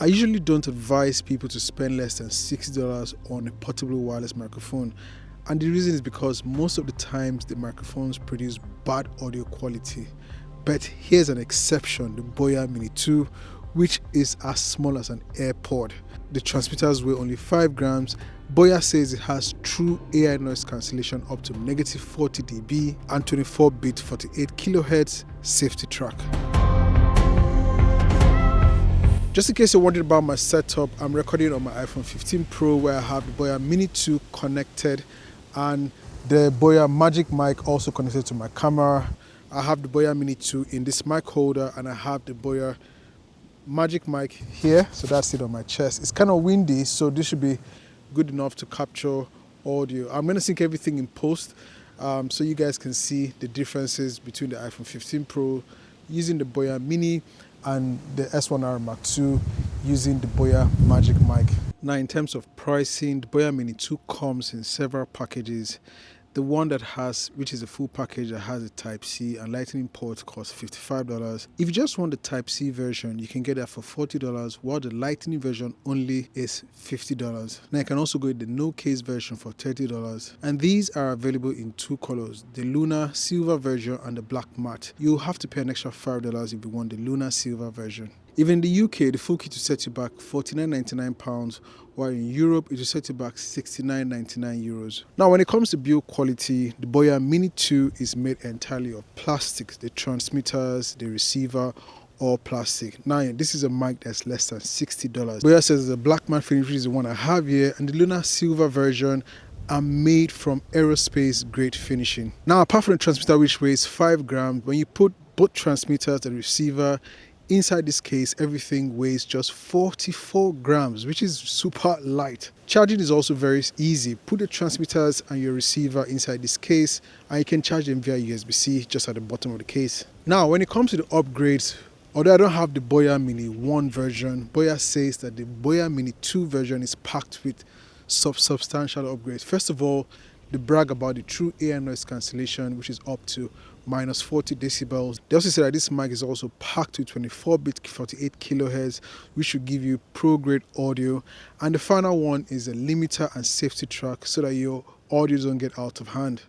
I usually don't advise people to spend less than $60 on a portable wireless microphone, and the reason is because most of the times the microphones produce bad audio quality. But here's an exception, the Boya Mini 2, which is as small as an AirPod. The transmitters weigh only 5 grams. Boya says it has True AI Noise Cancellation up to -40 dB and 24-bit 48 kHz safety track. Just in case you're wondering about my setup, I'm recording on my iPhone 15 Pro where I have the Boya Mini 2 connected and the Boya Magic Mic also connected to my camera. I have the Boya Mini 2 in this mic holder and I have the Boya Magic Mic here, so that's it on my chest. It's kind of windy, so this should be good enough to capture audio. I'm going to sync everything in post so you guys can see the differences between the iPhone 15 Pro using the Boya Mini and the S1R Mark II using the Boya Magic Mic. Now in terms of pricing, the Boya Mini 2 comes in several packages. The one that has, which is a full package that has a Type-C and Lightning port, costs $55. If you just want the Type-C version, you can get that for $40, while the Lightning version only is $50. Now you can also go with the no case version for $30. And these are available in two colors, the Lunar silver version and the black matte. You'll have to pay an extra $5 if you want the Lunar silver version. Even in the UK, the full kit will set you back £49.99, while in Europe it will set you back €69.99. Now when it comes to build quality, the Boya Mini 2 is made entirely of plastic. The transmitters, the receiver, all plastic. Now this is a mic that's less than $60. Boya says the black matte finish, which is the one I have here, and the Lunar silver version are made from aerospace grade finishing. Now apart from the transmitter which weighs 5 grams, when you put both transmitters and receiver inside this case, everything weighs just 44 grams, which is super light. Charging is also very easy. Put the transmitters and your receiver inside this case and you can charge them via USB-C just at the bottom of the case. Now when it comes to the upgrades, although I don't have the Boya Mini 1 version, Boya says that the Boya Mini 2 version is packed with substantial upgrades. First of all, they brag about the True AI Noise Cancellation, which is up to -40 decibels. They also say that this mic is also packed with 24-bit 48 kHz, which should give you pro-grade audio. And the final one is a limiter and safety track so that your audio doesn't get out of hand.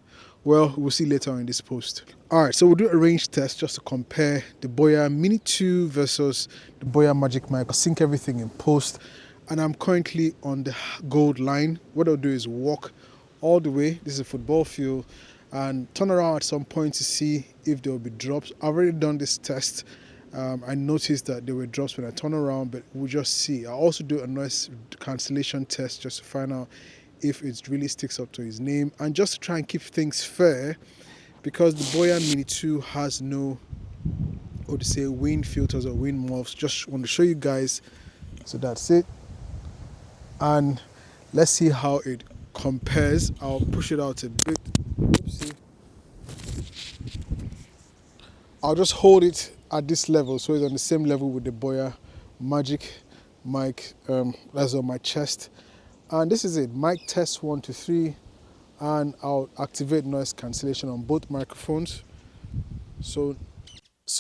Well, we'll see later on in this post. Alright, so we'll do a range test just to compare the Boya Mini 2 versus the Boya Magic Mic. I'll sync everything in post and I'm currently on the gold line. What I'll do is walk all the way, this is a football field, and turn around at some point to see if there will be drops. I've already done this test. I noticed that there were drops when I turn around, but we'll just see. I'll also do a noise cancellation test just to find out if it really sticks up to his name, and just to try and keep things fair, because the Boya Mini 2 has no, what to say, wind filters or wind muffs. Just want to show you guys. So that's it, and let's see how it compares. I'll push it out a bit. Oopsie. I'll just hold it at this level so it's on the same level with the Boya Magic Mic. That's on my chest, and this is it. Mic test 1 to 3, and I'll activate noise cancellation on both microphones. So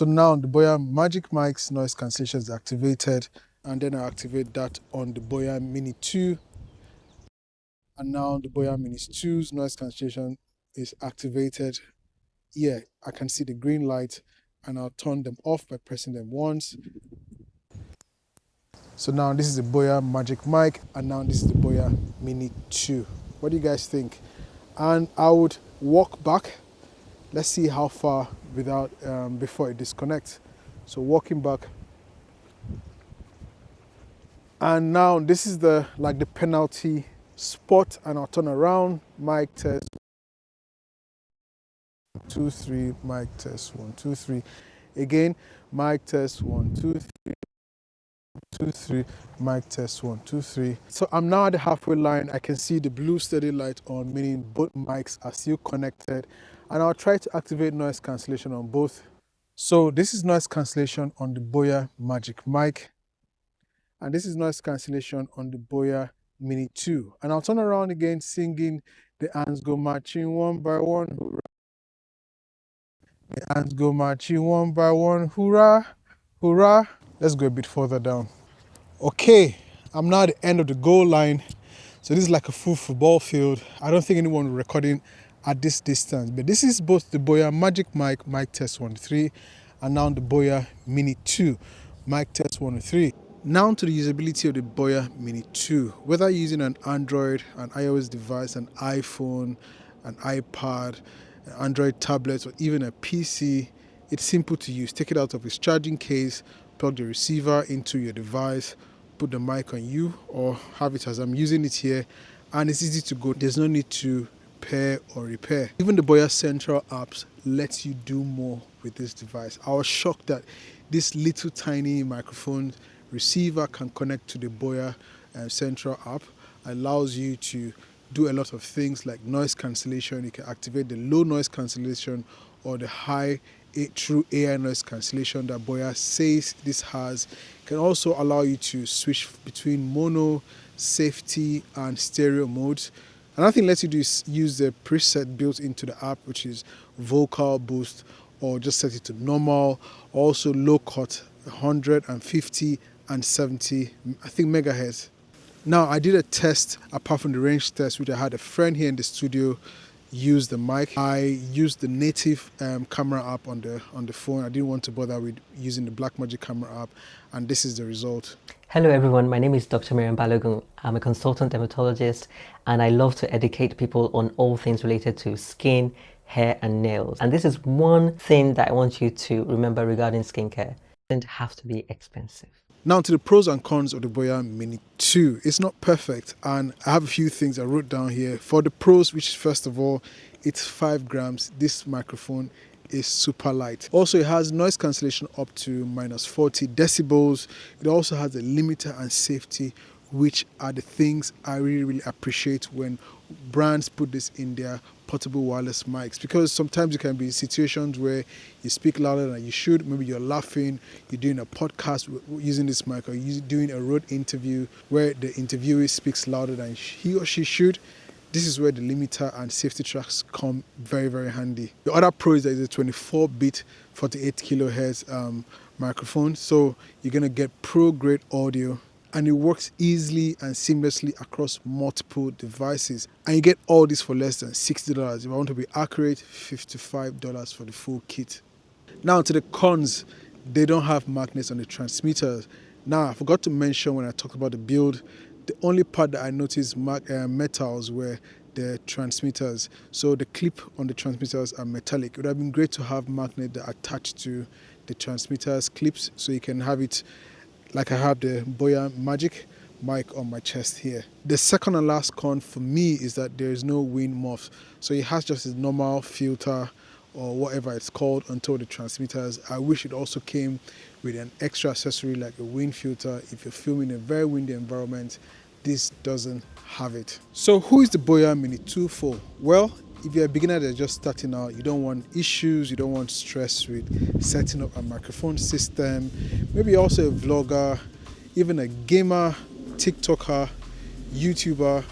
now the Boya Magic Mic's noise cancellation is activated, and then I activate that on the Boya Mini 2. And now the Boya Mini 2's noise cancellation is activated. Yeah, I can see the green light, and I'll turn them off by pressing them once. So now this is the Boya Magic Mic, and now this is the Boya Mini 2. What do you guys think? And I would walk back. Let's see how far without before it disconnects. So walking back. And now this is the penalty spot, and I'll turn around. Mic test 2 3, mic test 1 2 3. Again, mic test 1 2 3 2 3, mic test 1 2 3. So I'm now at the halfway line. I can see the blue steady light on, meaning both mics are still connected, and I'll try to activate noise cancellation on both. So this is noise cancellation on the Boya Magic Mic, and this is noise cancellation on the Boya Mini 2. And I'll turn around again singing "The Ants Go Marching One by One, Hoorah. The ants go marching one by one, hoorah, hoorah." Let's go a bit further down. Okay, I'm now at the end of the goal line. So this is like a full football field. I don't think anyone will recording at this distance, but this is both the Boya Magic mic test 1 to 3, and now the Boya Mini 2, mic test 1 to 3. Now to the usability of the Boya Mini 2. Whether you're using an Android, an iOS device, an iPhone, an iPad, an Android tablet, or even a PC, it's simple to use. Take it out of its charging case, plug the receiver into your device, put the mic on you, or have it as I'm using it here, and it's easy to go. There's no need to pair or repair. Even the Boya Central apps lets you do more with this device. I was shocked that this little tiny microphone receiver can connect to the Boya Central app. Allows you to do a lot of things like noise cancellation. You can activate the low noise cancellation or the high True AI Noise Cancellation that Boya says this has. It can also allow you to switch between mono, safety, and stereo modes. Another thing lets you do is use the preset built into the app, which is vocal boost, or just set it to normal. Also low cut, 150 and 70, I think, megahertz. Now I did a test apart from the range test, which I had a friend here in the studio use the mic. I used the native camera app on the phone. I didn't want to bother with using the Blackmagic camera app, and this is the result. Hello everyone, my name is Dr. Miriam Balogun. I'm a consultant dermatologist and I love to educate people on all things related to skin, hair and nails. And this is one thing that I want you to remember regarding skincare. It doesn't have to be expensive. Now to the pros and cons of the Boya Mini 2. It's not perfect, and I have a few things I wrote down here. For the pros, which first of all, it's 5 grams. This microphone is super light. Also, it has noise cancellation up to minus 40 decibels. It also has a limiter and safety, which are the things I really appreciate when brands put this in their portable wireless mics, because sometimes you can be in situations where you speak louder than you should. Maybe you're laughing, you're doing a podcast using this mic, or you're doing a road interview where the interviewee speaks louder than he or she should. This is where the limiter and safety tracks come very handy. The other pro is that it's a 24-bit 48 kilohertz microphone, so you're gonna get pro grade audio, and it works easily and seamlessly across multiple devices. And you get all this for less than $60. If I want to be accurate, $55 for the full kit. Now to the cons, they don't have magnets on the transmitters. Now I forgot to mention when I talked about the build, the only part that I noticed metals were the transmitters. So the clip on the transmitters are metallic. It would have been great to have magnet that attached to the transmitters clips, so you can have it like I have the Boya Magic mic on my chest here. The second and last con for me is that there is no wind muff. So it has just a normal filter or whatever it's called onto the transmitters. I wish it also came with an extra accessory like a wind filter. If you're filming in a very windy environment, this doesn't have it. So who is the Boya Mini 2 for? Well, if you're a beginner that's just starting out, you don't want issues, you don't want stress with setting up a microphone system, maybe also a vlogger, even a gamer, TikToker, YouTuber,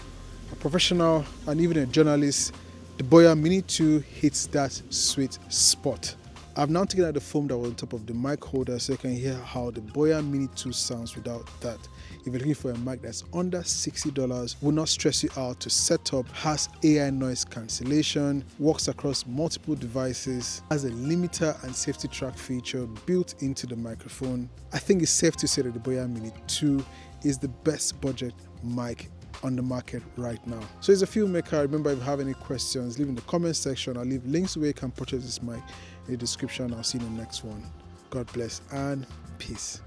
a professional, and even a journalist, the Boya Mini 2 hits that sweet spot. I've now taken out the foam that was on top of the mic holder so you can hear how the Boya Mini 2 sounds without that. If you're looking for a mic that's under $60, will not stress you out to set up, has AI noise cancellation, works across multiple devices, has a limiter and safety track feature built into the microphone, I think it's safe to say that the Boya Mini 2 is the best budget mic on the market right now. So as a filmmaker, remember, if you have any questions, leave in the comment section. I'll leave links where you can purchase this mic in the description. I'll see you in the next one. God bless and peace.